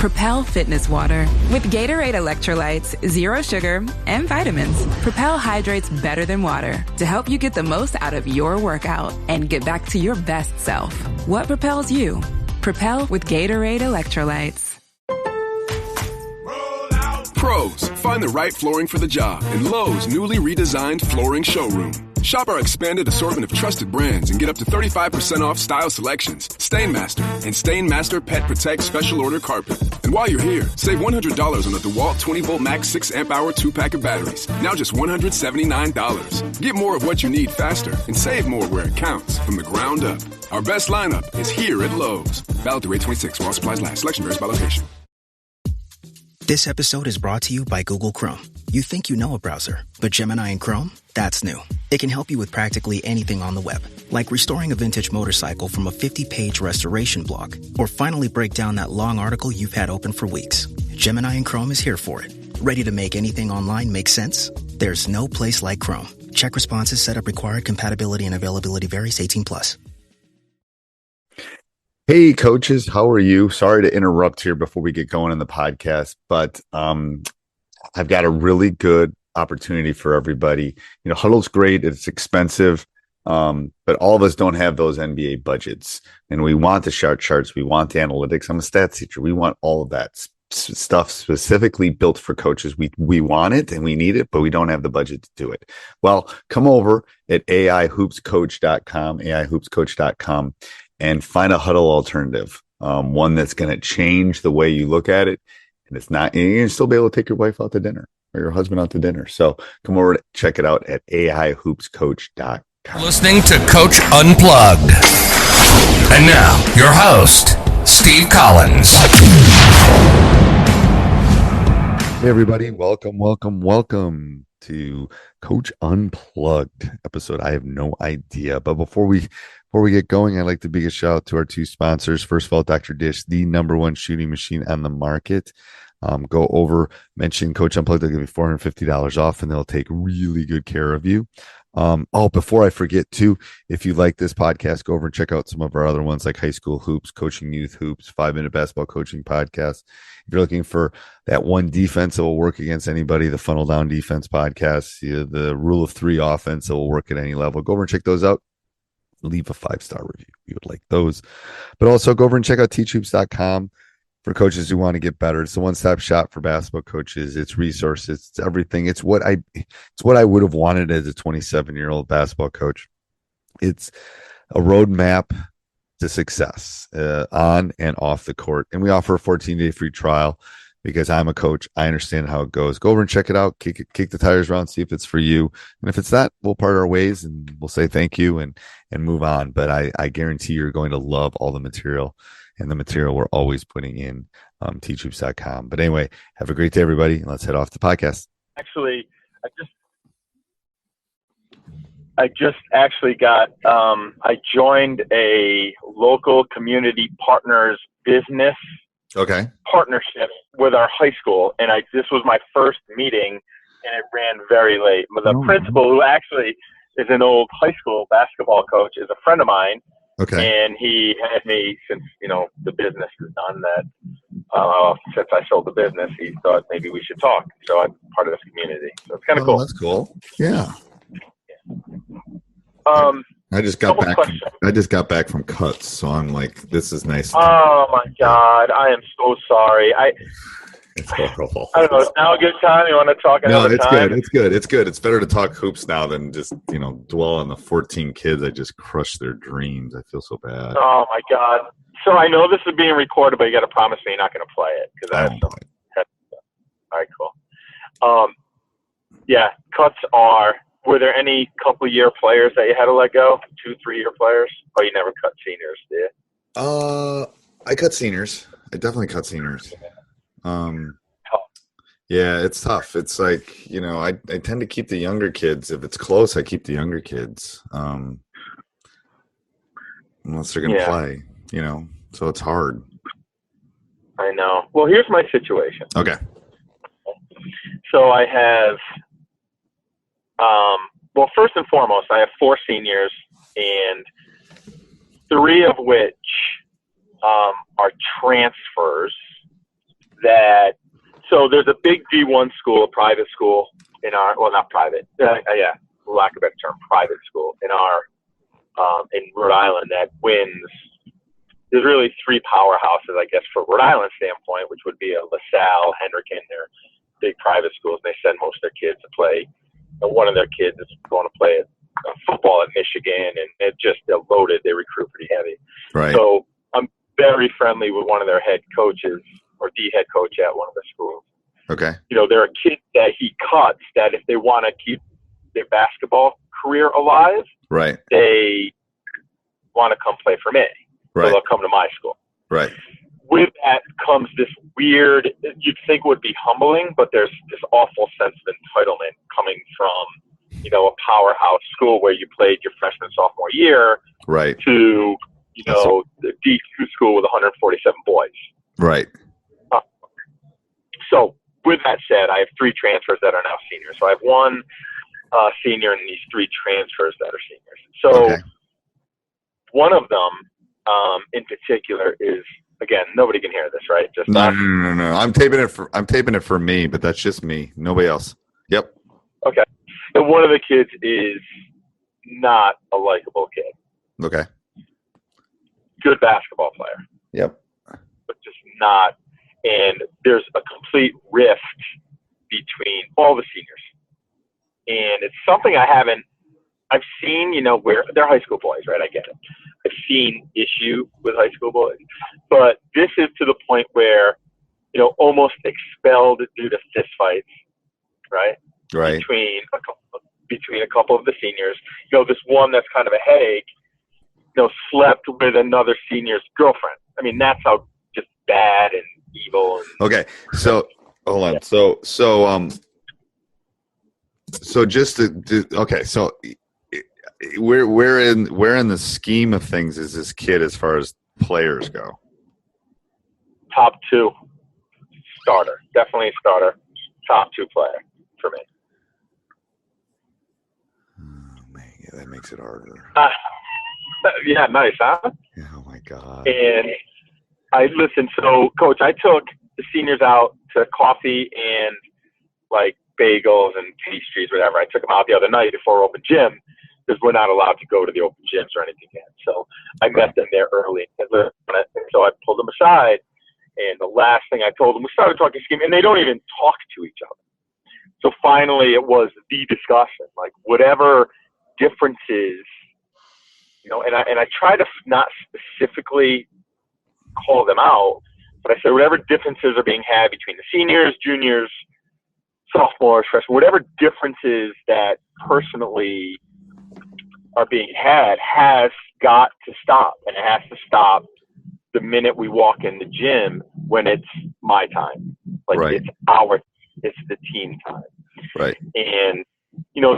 Propel Fitness Water. With Gatorade electrolytes, zero sugar, and vitamins, Propel hydrates better than water to help you get the most out of your workout and get back to your best self. What propels you? Propel with Gatorade electrolytes. Pros, find the right flooring for the job in Lowe's newly redesigned flooring showroom. Shop our expanded assortment of trusted brands and get up to 35% off style selections, Stainmaster, and Stainmaster Pet Protect Special Order Carpet. And while you're here, save $100 on the DeWalt 20-volt max 6-amp-hour 2-pack of batteries. Now just $179. Get more of what you need faster and save more where it counts from the ground up. Our best lineup is here at Lowe's. Valid through 8/26 while supplies last. Selection varies by location. This episode is brought to you by Google Chrome. You think you know a browser, but Gemini and Chrome? That's new. It can help you with practically anything on the web, like restoring a vintage motorcycle from a 50-page restoration blog, or finally break down that long article you've had open for weeks. Gemini and Chrome is here for it. Ready to make anything online make sense? There's no place like Chrome. Check responses, setup required, compatibility and availability varies, 18+. Hey, coaches, how are you? Sorry to interrupt here before we get going in the podcast, but I've got a really good opportunity for everybody. You know, Huddle's great. It's expensive, but all of us don't have those NBA budgets, and we want the chart charts. We want the analytics. I'm a stats teacher. We want all of that stuff specifically built for coaches. We want it and we need it, but we don't have the budget to do it. Well, come over at aihoopscoach.com, and find a Huddle alternative, one that's going to change the way you look at it. And it's not, and you can still be able to take your wife out to dinner or your husband out to dinner. So come over to check it out at aihoopscoach.com. Listening to Coach Unplugged. And now, your host, Steve Collins. Hey, everybody. Welcome to Coach Unplugged episode. I have no idea. But before we get going, I'd like to big a shout out to our two sponsors. First of all, Dr. Dish, the #1 shooting machine on the market. Go over, mention Coach Unplugged. They'll give you $450 off, and they'll take really good care of you. Before I forget too, if you like this podcast, go over and check out some of our other ones like High School Hoops, Coaching Youth Hoops, 5-Minute Basketball Coaching Podcast. If you're looking for that one defense that will work against anybody, the Funnel Down Defense Podcast, the Rule of 3 offense that will work at any level, go over and check those out. Leave a 5-star review. We would like those. But also go over and check out teachhoops.com for coaches who want to get better. It's the one-stop shop for basketball coaches. It's resources. It's everything. It's what I would have wanted as a 27-year-old basketball coach. It's a roadmap to success on and off the court. And we offer a 14-day free trial because I'm a coach. I understand how it goes. Go over and check it out. Kick the tires around, see if it's for you. And if it's not, we'll part our ways and we'll say thank you and move on. But I guarantee you're going to love all the material and the material we're always putting in teachhoops.com. But anyway, have a great day, everybody. And let's head off the podcast. Actually, I just actually got, I joined a local community partners business partnership with our high school. And this was my first meeting and it ran very late. But the principal, who actually is an old high school basketball coach, is a friend of mine. Okay. And he had me, since, the business is done, that since I sold the business, he thought maybe we should talk. So I'm part of this community. So it's kind of cool. That's cool. Yeah. I just got back from cuts, so I'm like, this is nice. Oh my God, I am so sorry. It's horrible. I don't know. Is now a good time? You want to talk another time? No, it's good. It's good. It's better to talk hoops now than just dwell on the 14 kids I just crushed their dreams. I feel so bad. Oh my God. So I know this is being recorded, but you got to promise me you're not going to play it because I have some. All right, cool. Yeah, cuts are. Were there any couple-year players that you had to let go? 2-3-year players? Oh, you never cut seniors, did you? I cut seniors. I definitely cut seniors. Yeah, it's tough. It's like, I tend to keep the younger kids. If it's close, I keep the younger kids. Unless they're going to play, so it's hard. I know. Well, here's my situation. Okay. So I have, first and foremost, I have 4 seniors, and 3 of which are transfers So there's a big D1 school, a private school in our, well, not private, lack of a better term, private school in our, in Rhode Island that wins. There's really three powerhouses, I guess, for Rhode Island standpoint, which would be a LaSalle, Hendricken. They're big private schools, and they send most of their kids to play. And one of their kids is going to play football at Michigan, and they're loaded. They recruit pretty heavy. Right. So I'm very friendly with one of their head coaches, or the head coach at one of the schools. Okay. You know, there are kids that he cuts that if they want to keep their basketball career alive, right, they want to come play for me. Right. So they'll come to my school. Right. With that comes this weird, you'd think would be humbling, but there's this awful sense of entitlement coming from, you know, a powerhouse school where you played your freshman, sophomore year, right, to, you know, the D2 school with 147 boys. Right. So with that said, I have three transfers that are now seniors. So I have one senior and these three transfers that are seniors. So one of them, in particular, is, again, nobody can hear this, right? Just no. I'm taping it for me, but that's just me. Nobody else. Yep. Okay. And one of the kids is not a likable kid. Okay. Good basketball player. Yep. But just not. And there's a complete rift between all the seniors. And it's something I've seen, you know, where they're high school boys, right? I get it. I've seen issue with high school boys. But this is to the point where, you know, almost expelled due to fistfights, right? Right. Between a couple of the seniors. You know, this one that's kind of a headache, you know, slept with another senior's girlfriend. I mean, that's how just bad and evil. Okay. So hold on. Yeah. So just to okay. So where in the scheme of things is this kid as far as players go? Top two starter, definitely a starter. Top two player for me. Oh man, yeah, that makes it harder. Yeah, nice, huh? Yeah, oh my God. And listen. So, Coach, I took the seniors out to coffee and like bagels and pastries, whatever. I took them out the other night before open gym because we're not allowed to go to the open gyms or anything yet. So I met them there early. So I pulled them aside, and the last thing I told them, we started talking scheme, and they don't even talk to each other. So finally, it was the discussion, like whatever differences, you know. And I try to not specifically call them out, but I said whatever differences are being had between the seniors, juniors, sophomores, freshmen, whatever differences that personally are being had has got to stop, and it has to stop the minute we walk in the gym when it's my time. Like right. It's the team time. Right. And, you know,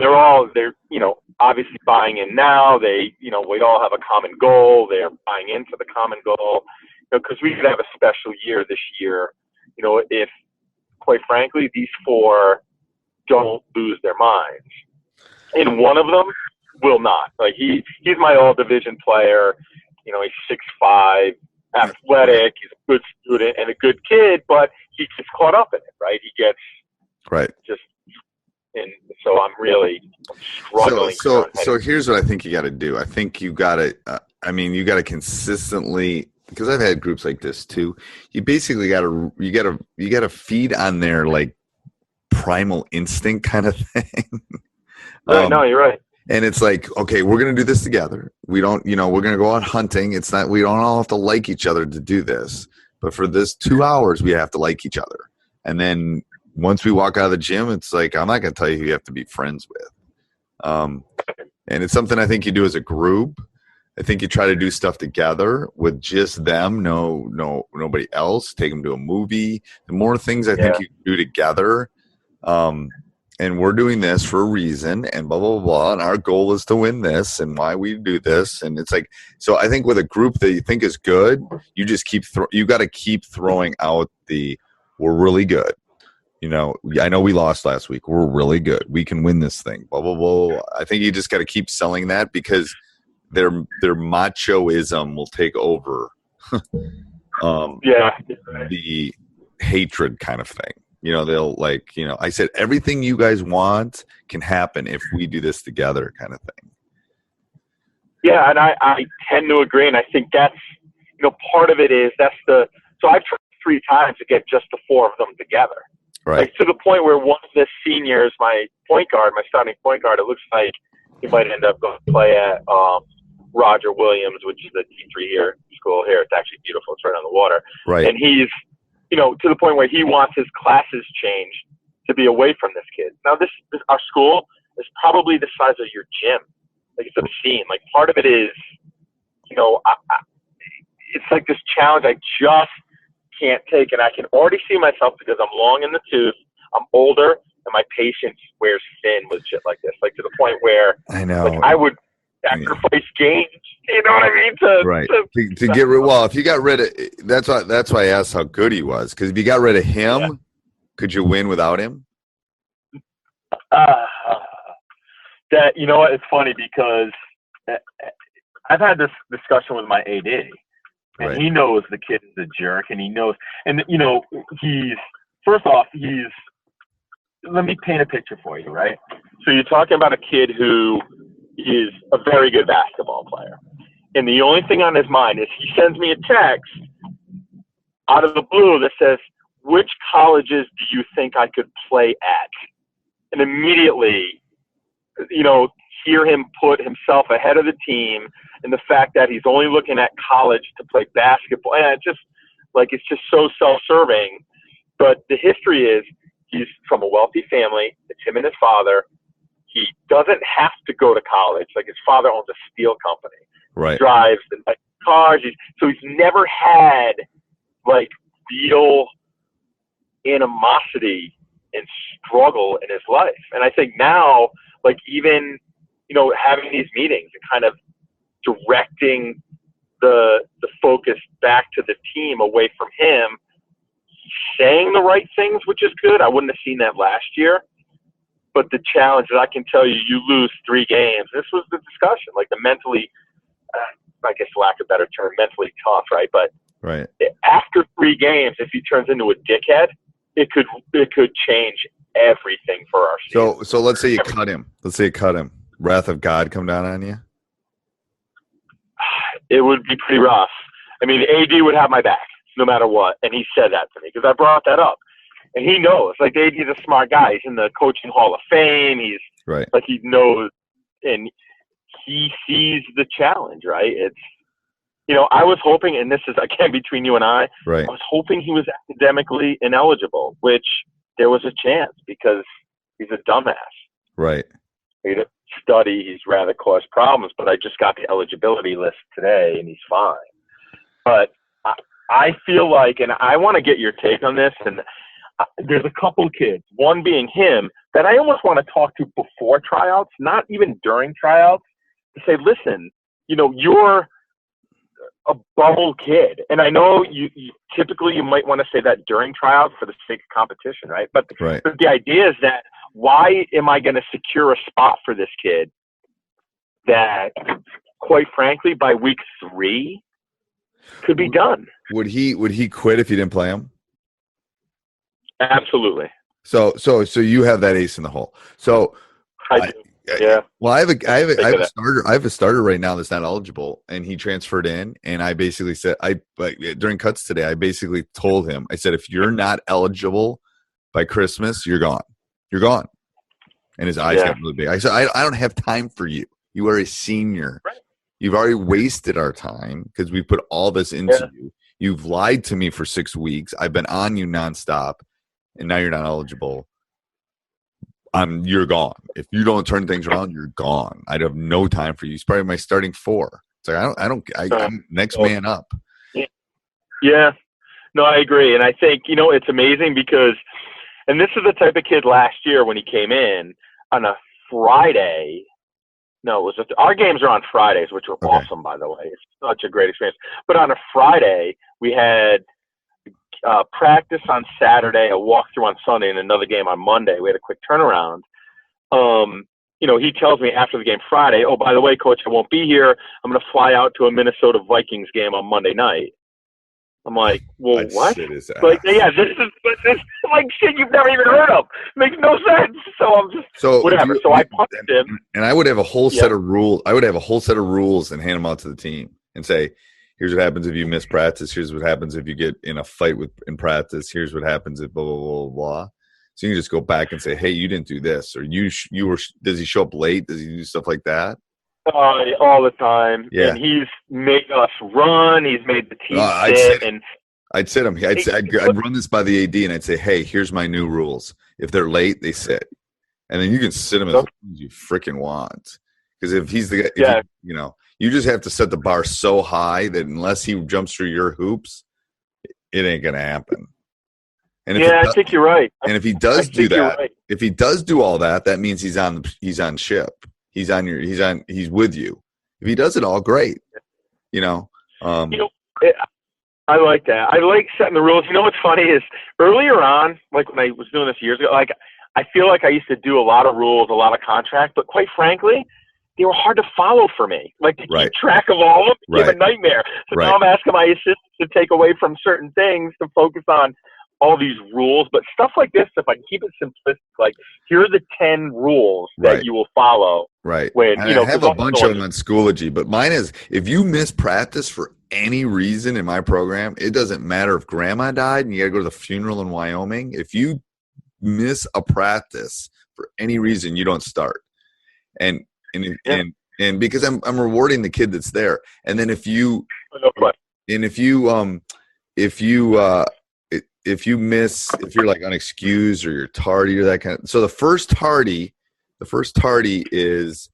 they're, you know, obviously buying in now. They, you know, we all have a common goal. They're buying into the common goal, you know, because we could have a special year this year, you know, if, quite frankly, these four don't lose their minds. And one of them will not. Like he's my all-division player. You know, he's 6'5", athletic. He's a good student and a good kid, but he gets caught up in it, right? He gets just. And so I'm struggling. So here's what I think you got to do. I think you got to. You got to consistently, because I've had groups like this too. You basically got to feed on their like primal instinct kind of thing. Right, no, you're right. And it's like, okay, we're going to do this together. We don't, you know, we're going to go out hunting. It's not, we don't all have to like each other to do this. But for this 2 hours, we have to like each other. And then once we walk out of the gym, it's like, I'm not going to tell you who you have to be friends with. And it's something I think you do as a group. I think you try to do stuff together with just them. Nobody else. Take them to a movie. The more things I think you do together, and we're doing this for a reason, and blah, blah, blah, and our goal is to win this, and why we do this. And it's like, so I think with a group that you think is good, you just you got to keep throwing out we're really good. You know, I know we lost last week. We're really good. We can win this thing, blah, blah, blah. I think you just got to keep selling that because their machoism will take over the hatred kind of thing. They'll I said, everything you guys want can happen if we do this together, kind of thing. Yeah, and I tend to agree, and I think that's, part of it is so I've tried 3 times to get just the 4 of them together. Right. To the point where one of the seniors, my starting point guard, it looks like he might end up going to play at Roger Williams, which is the D3 school here. It's actually beautiful. It's right on the water. Right. And he's, to the point where he wants his classes changed to be away from this kid. Now, our school is probably the size of your gym. Like, it's obscene. Like, part of it is, it's like this challenge I just can't take, and I can already see myself, because I'm long in the tooth, I'm older, and my patience wears thin with shit like this. Like, to the point where I know I would sacrifice games. You know what I mean? To get rid. Well, if you got rid of, that's why I asked how good he was, because if you got rid of him, could you win without him? It's funny because I've had this discussion with my AD, and he knows the kid is a jerk, and he knows, and let me paint a picture for you, right? So you're talking about a kid who is a very good basketball player, and the only thing on his mind is he sends me a text out of the blue that says, "Which colleges do you think I could play at?" And immediately, hear him put himself ahead of the team, and the fact that he's only looking at college to play basketball. And it's just so self-serving. But the history is he's from a wealthy family. It's him and his father. He doesn't have to go to college. Like, his father owns a steel company. Right. He drives the cars. So he's never had real animosity and struggle in his life. And I think now, even, having these meetings and kind of directing the focus back to the team away from him, saying the right things, which is good. I wouldn't have seen that last year. But the challenge is, I can tell you, you lose 3 games. This was the discussion, the mentally, I guess lack of a better term, mentally tough, right? But after 3 games, if he turns into a dickhead, it could change everything for our season. So let's say you cut him. Wrath of God come down on you? It would be pretty rough. I mean, AD would have my back no matter what, and he said that to me because I brought that up. And he knows. AD's a smart guy. He's in the Coaching Hall of Fame. He's he knows, and he sees the challenge, right? It's, I was hoping, and this is, again, between you and I was hoping he was academically ineligible, which there was a chance because he's a dumbass. Right. He didn't study. He's rather caused problems, but I just got the eligibility list today, and he's fine. But I feel like, and I want to get your take on this, and there's a couple kids, one being him, that I almost want to talk to before tryouts, not even during tryouts, to say, listen, you're a bubble kid. And I know you typically you might want to say that during tryouts for the sake of competition, right? But the idea is that, why am I going to secure a spot for this kid that, quite frankly, by week 3 could be done? Would he quit if you didn't play him? Absolutely. So you have that ace in the hole. So I do. Yeah. Well, I have a starter right now that's not eligible, and he transferred in, and I basically said, during cuts today, I basically told him, I said, if you're not eligible by Christmas, you're gone. You're gone. And his eyes got really big. I said, I don't have time for you. You are a senior. Right. You've already wasted our time because we put all this into you. You've lied to me for 6 weeks. I've been on you nonstop, and now you're not eligible. You're gone. If you don't turn things around, you're gone. I'd have no time for you. He's probably my starting 4. It's I'm next man up. Yeah. No, I agree. And I think, it's amazing because, and this is the type of kid last year when he came in on a Friday. No, our games are on Fridays, which were awesome, by the way. It's such a great experience. But on a Friday, we had practice on Saturday, a walkthrough on Sunday, and another game on Monday. We had a quick turnaround. He tells me after the game Friday, oh, by the way, coach, I won't be here. I'm going to fly out to a Minnesota Vikings game on Monday night. I'm like, well, I'd what? sit his ass. Like, yeah, this is like shit you've never even heard of. Makes no sense. So I'm just whatever. So I punched him, and I would have a whole set of rules. I would have a whole set of rules and hand them out to the team and say, "Here's what happens if you miss practice. Here's what happens if you get in a fight in practice. Here's what happens if blah blah blah blah." So you can just go back and say, "Hey, you didn't do this," or "You were." Does he show up late? Does he do stuff like that? All the time. Yeah. And he's made us run. He's made the team sit. I'd sit him. I'd run this by the AD, and I'd say, "Hey, here's my new rules. If they're late, they sit, and then you can sit him as long as you freaking want. Because if he's the guy, you just have to set the bar so high that unless he jumps through your hoops, it ain't gonna happen." And I think you're right. And if he does do that, if he does do all that, that means he's on ship. He's with you. If he does it all, great. I like that. I like setting the rules. You know what's funny is earlier on, like when I was doing this years ago, like I feel like I used to do a lot of rules, a lot of contracts, but quite frankly, they were hard to follow for me. Like to keep track of all of them became a nightmare. So now I'm asking my assistants to take away from certain things to focus on all these rules, but stuff like this, if I keep it simplistic, like here are the 10 rules that you will follow. Right. When, I have a bunch of them on Schoology, but mine is if you miss practice for any reason in my program, it doesn't matter if grandma died and you got to go to the funeral in Wyoming. If you miss a practice for any reason, you don't start. And because I'm rewarding the kid that's there. And then if you miss, if you're like unexcused or you're tardy or that kind of, so the first tardy is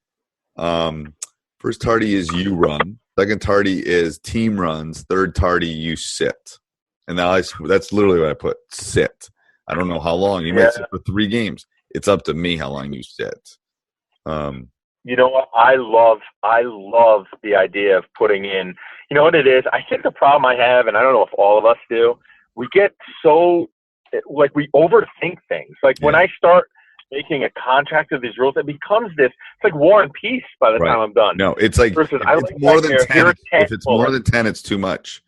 you run. Second tardy is team runs. Third tardy you sit. And now that's literally what I put, sit. I don't know how long. You might sit for 3 games. It's up to me how long you sit. You know what? I love the idea of putting in, you know what it is? I think the problem I have, and I don't know if all of us do, we get so, like, we overthink things. Like, when I start making a contract of these rules, it becomes this, it's like War and Peace by the time I'm done. No, it's like, it's more than 10. If it's more than 10, it's too much.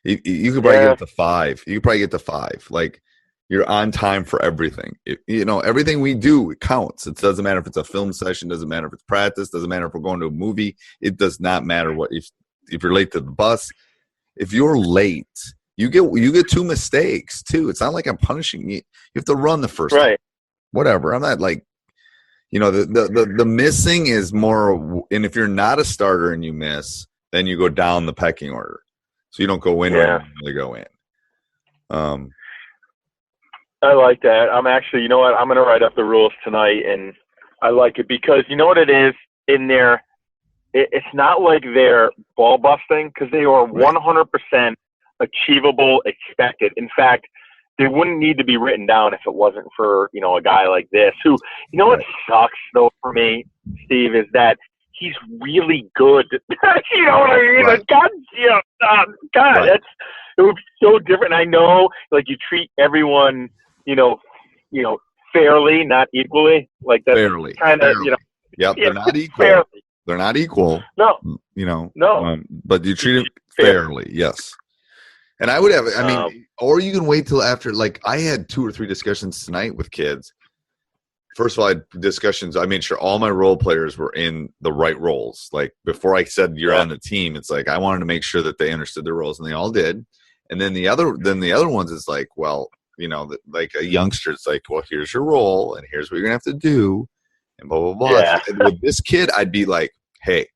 You could probably get to 5. You could probably get to 5. Like, you're on time for everything. Everything we do, it counts. It doesn't matter if it's a film session, doesn't matter if it's practice, doesn't matter if we're going to a movie. It does not matter if you're late to the bus. If you're late, you get 2 mistakes too. It's not like I'm punishing you. You have to run the first time. Whatever. I'm not like, the missing is more. And if you're not a starter and you miss, then you go down the pecking order. So you don't go in when you really go in. I like that. I'm actually, you know what? I'm going to write up the rules tonight, and I like it because you know what it is in there. It's not like they're ball busting because they are 100% achievable, expected. In fact, they wouldn't need to be written down if it wasn't for, a guy like this who, what sucks though for me, Steve, is that he's really good. You know what I mean? Like, God, it would be so different. I know, like, you treat everyone, fairly, not equally. Like, that's fairly, kind of, Yep, they're not equal. Fairly. They're not equal. No. No. But you treat them fairly, yes. And I would have, or you can wait till after, like, I had 2 or 3 discussions tonight with kids. First of all, I had discussions. I made sure all my role players were in the right roles. Like, before I said you're on the team, it's like I wanted to make sure that they understood their roles, and they all did. And then the other ones is like, well, like a youngster, it's like, well, here's your role, and here's what you're gonna have to do, and blah blah blah. Yeah. And with this kid, I'd be like, hey,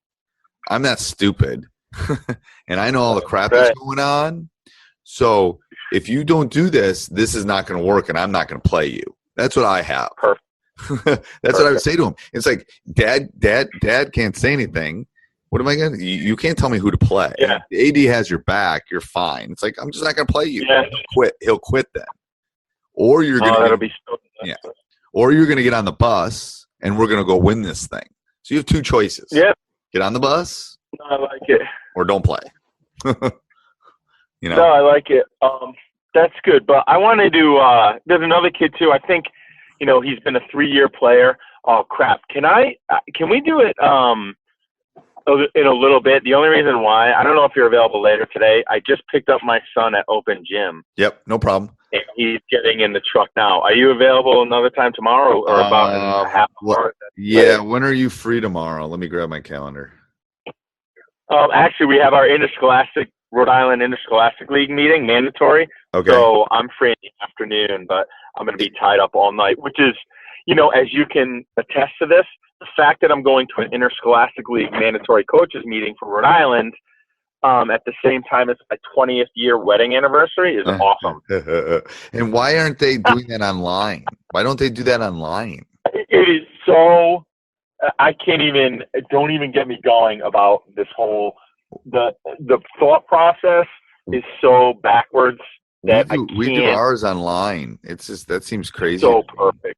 I'm not stupid, and I know all the crap that's going on. So if you don't do this, this is not going to work, and I'm not going to play you. That's what I have. Perfect. That's what I would say to him. It's like, Dad can't say anything. What am I going to? You can't tell me who to play. Yeah. The AD has your back. You're fine. It's like, I'm just not going to play you. Yeah. He'll quit then. Or you're going that'll be so nice. Or you're going to get on the bus and we're going to go win this thing. So you have 2 choices. Yeah. Get on the bus. I like it. Or don't play. No, I like it. That's good. But I want to do, there's another kid too. I think, he's been a 3-year player. Oh crap. Can we do it? in a little bit. The only reason why, I don't know if you're available later today. I just picked up my son at Open Gym. Yep, no problem. And he's getting in the truck now. Are you available another time tomorrow or about half an hour? Yeah, when are you free tomorrow? Let me grab my calendar. Actually, we have our Rhode Island Interscholastic League meeting, mandatory. Okay. So I'm free in the afternoon, but I'm going to be tied up all night, which is, as you can attest to this, the fact that I'm going to an Interscholastic League mandatory coaches meeting for Rhode Island at the same time as my 20th year wedding anniversary is awesome. And why aren't they doing that online? Why don't they do that online? It is so, don't even get me going about this whole, the thought process is so backwards that we do ours online. It's just, that seems crazy. So perfect.